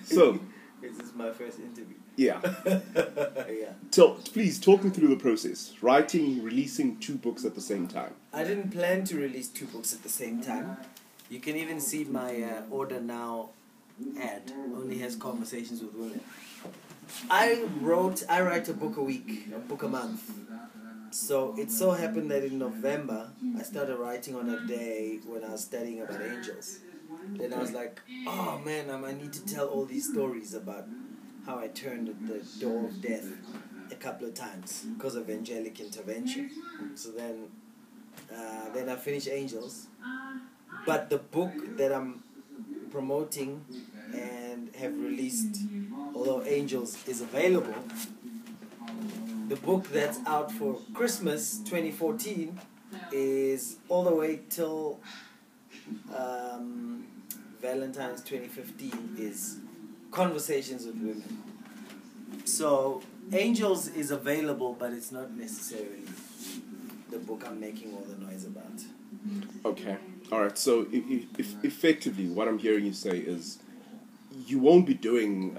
So, this is my first interview. Yeah. Yeah. Please talk me through the process. Writing, releasing 2 books at the same time. I didn't plan to release 2 books at the same time. You can even see my Order Now ad. Only has conversations with women. I write a book a week, a book a month. So it so happened that in November, I started writing on a day when I was studying about angels. Then I was like, oh man, I need to tell all these stories about how I turned at the door of death a couple of times because of angelic intervention. So then I finished Angels. But the book that I'm promoting and have released, although Angels is available, the book that's out for Christmas 2014 is all the way till Valentine's 2015 is Conversations with Women. So Angels is available, but it's not necessarily the book I'm making all the noise about. Okay. All right. So if effectively what I'm hearing you say is you won't be doing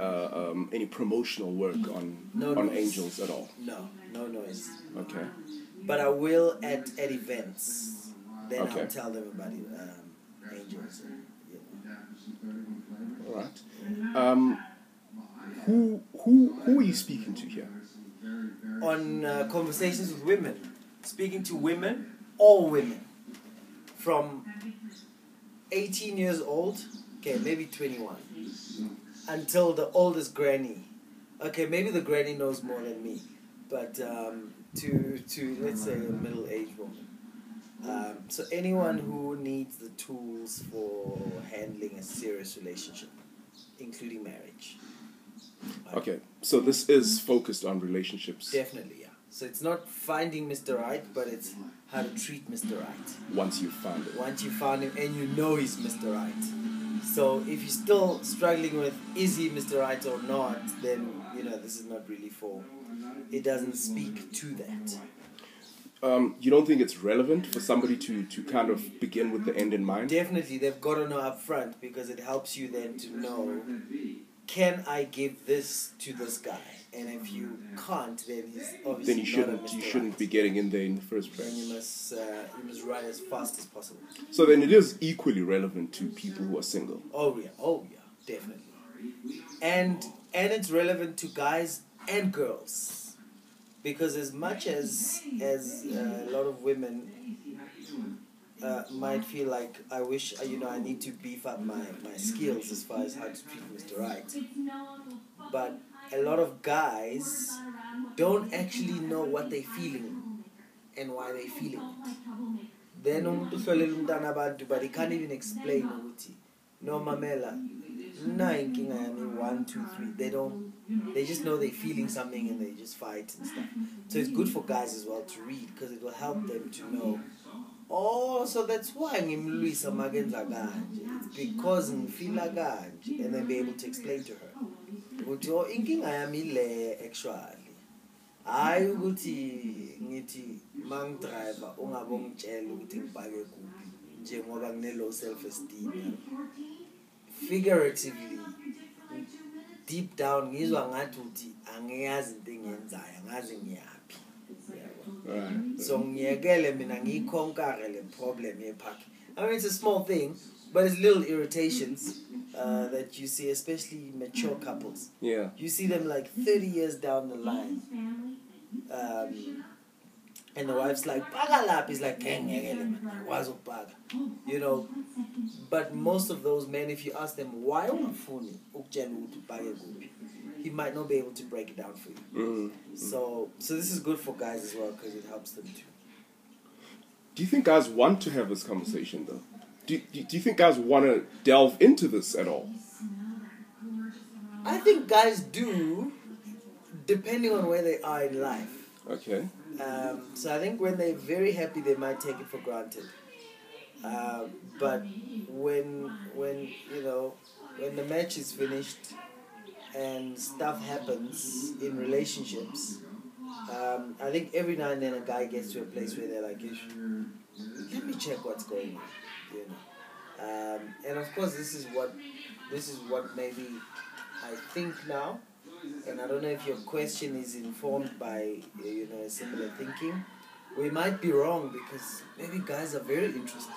any promotional work on Angels at all. No noise. Okay. But I will at events. Then Okay. I'll tell them about Angels. All right. Who are you speaking to here? On Conversations with Women, speaking to women, all women, from 18 years old, okay, maybe 21, until the oldest granny. Okay, maybe the granny knows more than me, but to let's say a middle-aged woman. So anyone who needs the tools for handling a serious relationship, including marriage. Okay, so this is focused on relationships. Definitely, yeah. So it's not finding Mr. Right, but it's how to treat Mr. Right. Once you've found it. Once you found him and you know he's Mr. Right. So if you're still struggling with is he Mr. Right or not, then this is not really for. It doesn't speak to that. You don't think it's relevant for somebody to kind of begin with the end in mind? Definitely, they've got to know up front because it helps you then to know, can I give this to this guy? And if you can't, then he's obviously you shouldn't be getting in there in the first place. And you must run as fast as possible. So then it is equally relevant to people who are single. Oh yeah, definitely. And it's relevant to guys and girls, because as much as a lot of women might feel like I wish I need to beef up my skills as far as how to treat Mr. Right, but a lot of guys don't actually know what they're feeling and why they're feeling it. Then but they can't even explain ukuthi no mamela na inkinga yami 1 2 3. They just know they're feeling something and they just fight and stuff. So it's good for guys as well to read, because it will help them to know, oh, so that's why ngimlwisa makenza kanje, it's because ngifila kanje, and then be able to explain to her ukuthi oh inkinga yami le actually hayi ukuthi ngithi mangidriver ungabongitshela ukuthi ngibhake kuphi njengoba ngine low self esteem. Figuratively, deep down ngizwa ngathi uthi angiyazi into engiyenzayo, angazi ngiyaphi. Right. So ngiyekele mina ngiyiconquer le problem yepark. I mean, it's a small thing, but it's little irritations that you see, especially mature couples. Yeah. You see them like 30 years down the line. And the wife's like, "Paga lap." He's like, but most of those men, if you ask them why he might not be able to break it down for you. Mm-hmm. So this is good for guys as well, because it helps them too. Do you think guys want to have this conversation though? Do you think guys want to delve into this at all? I think guys do, depending on where they are in life. Okay. So I think when they're very happy, they might take it for granted. But when the match is finished and stuff happens in relationships, I think every now and then a guy gets to a place where they're like, let me check what's going on, And of course, this is what maybe I think now. And I don't know if your question is informed by similar thinking. We might be wrong because maybe guys are very interested.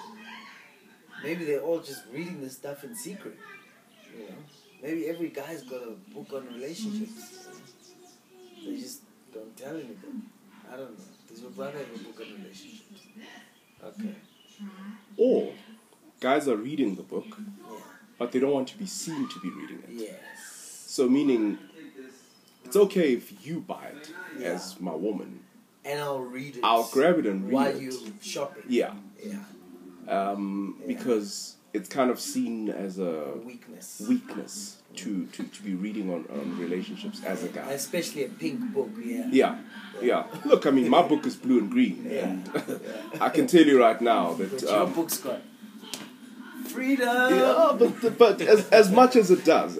Maybe they're all just reading this stuff in secret. You know, maybe every guy's got a book on relationships. They just don't tell anybody. I don't know. Does your brother have a book on relationships? Okay. Or guys are reading the book, Yeah. but they don't want to be seen to be reading it. Yes. So meaning, it's okay if you buy it as my woman. And I'll read it. I'll grab it and read while it. you shopping. Yeah. Yeah. Because it's kind of seen as a weakness to be reading on relationships as a guy. Especially a pink book, yeah. Yeah. Look, I mean, my book is blue and green. And I can tell you right now that... But your book's got freedom! Yeah, but as much as it does,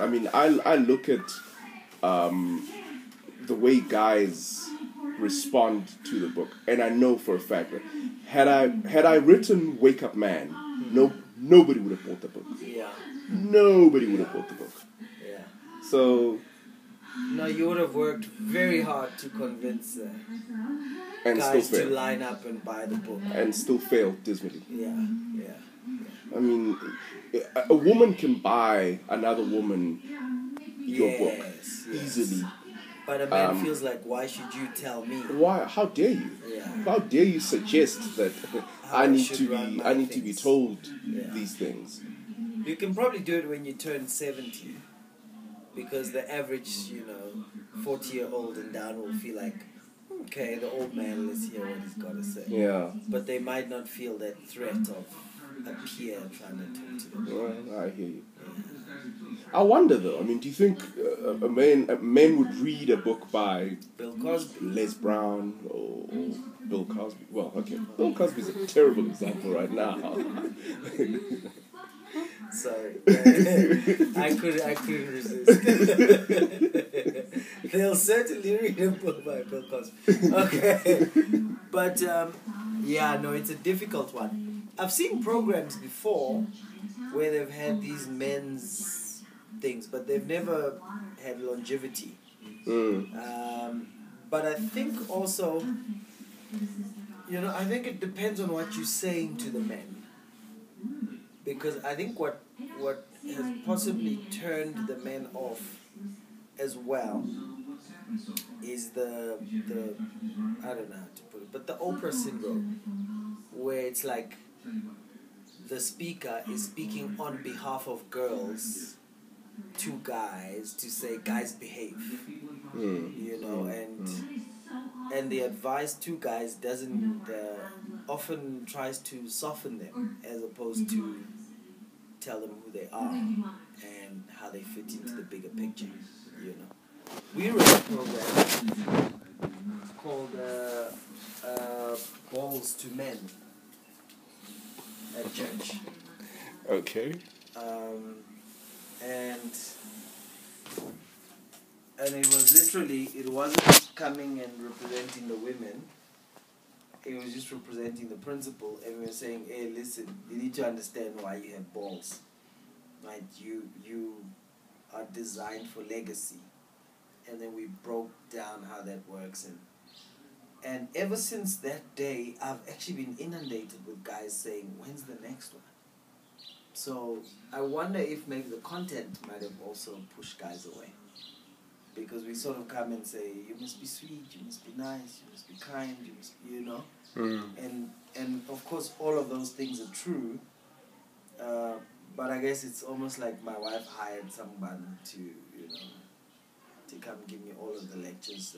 I mean, I look at the way guys respond to the book, and I know for a fact that had I written Wake Up Man, nobody would have bought the book. Yeah. Nobody would have bought the book. Yeah. So... No, you would have worked very hard to convince guys to line up and buy the book. And still failed dismally. Yeah. I mean, a woman can buy another woman your book easily. But a man feels like, why should you tell me? Why? How dare you? Yeah. How dare you suggest that I need to be told these things? You can probably do it when you turn 70, because the average, 40-year-old and down will feel like, okay, the old man, let's hear what he's got to say. Yeah. But they might not feel that threat of a peer trying to talk to them. Well, I hear you. I wonder though. I mean, do you think a man would read a book by Bill Cosby, Les Brown, or Bill Cosby? Well, okay, Bill Cosby's a terrible example right now. Sorry, I couldn't resist. They'll certainly read a book by Bill Cosby. Okay, but it's a difficult one. I've seen programs before where they've had these men's things, but they've never had longevity. But I think also, I think it depends on what you're saying to the men. Because I think what has possibly turned the men off as well is the I don't know how to put it, but the Oprah syndrome, where it's like the speaker is speaking on behalf of girls to guys to say, guys, behave, and the advice to guys doesn't often tries to soften them as opposed to tell them who they are and how they fit into the bigger picture. We run a program called Balls to Men at church. Okay. And it wasn't coming and representing the women. It was just representing the principle, and we were saying, hey, listen, you need to understand why you have balls. Right? You are designed for legacy. And then we broke down how that works. And ever since that day, I've actually been inundated with guys saying, when's the next one? So I wonder if maybe the content might have also pushed guys away. Because we sort of come and say, you must be sweet, you must be nice, you must be kind, you must be, And of course all of those things are true. But I guess it's almost like my wife hired someone to come give me all of the lectures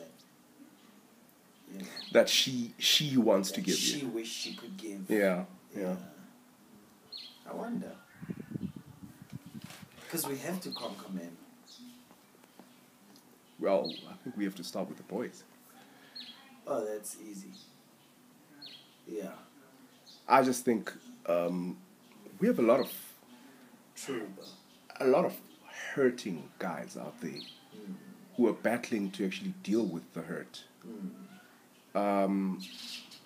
that she wants to give you. She wished she could give. Yeah. I wonder. Because we have to conquer men. Well, I think we have to start with the boys. Oh, that's easy. Yeah. I just think we have a lot of hurting guys out there who are battling to actually deal with the hurt. And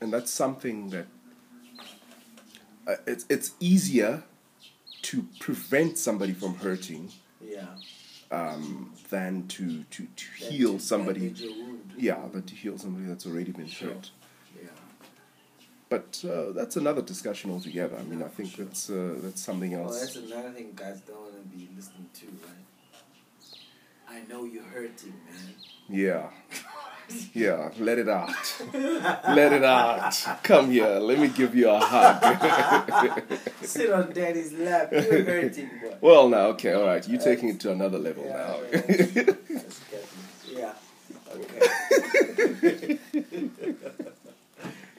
that's something that it's easier to prevent somebody from hurting. Yeah. Than to heal somebody. Yeah, than to heal somebody that's already been hurt. Yeah. But that's another discussion altogether. I mean, I think that's something else. Oh, that's another thing guys don't want to be listening to, right? I know you're hurting, man. Yeah. Yeah, let it out. Let it out. Come here, let me give you a hug. Sit on daddy's lap. You're hurting, boy. Well, now, okay, all right. You're taking it to another level now. Yeah. Okay.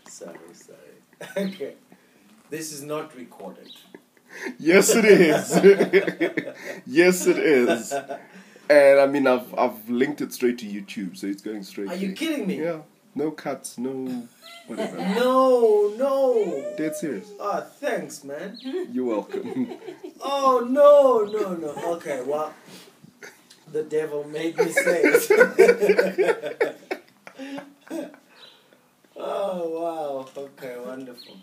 Sorry. Okay. This is not recorded. Yes, it is. Yes, it is. And I mean, I've linked it straight to YouTube, so it's going straight. Are you kidding me? Yeah. No cuts, no whatever. No. Dead serious. Oh, thanks, man. You're welcome. Oh, no. Okay, well, the devil made me say it. Oh, wow. Okay, wonderful.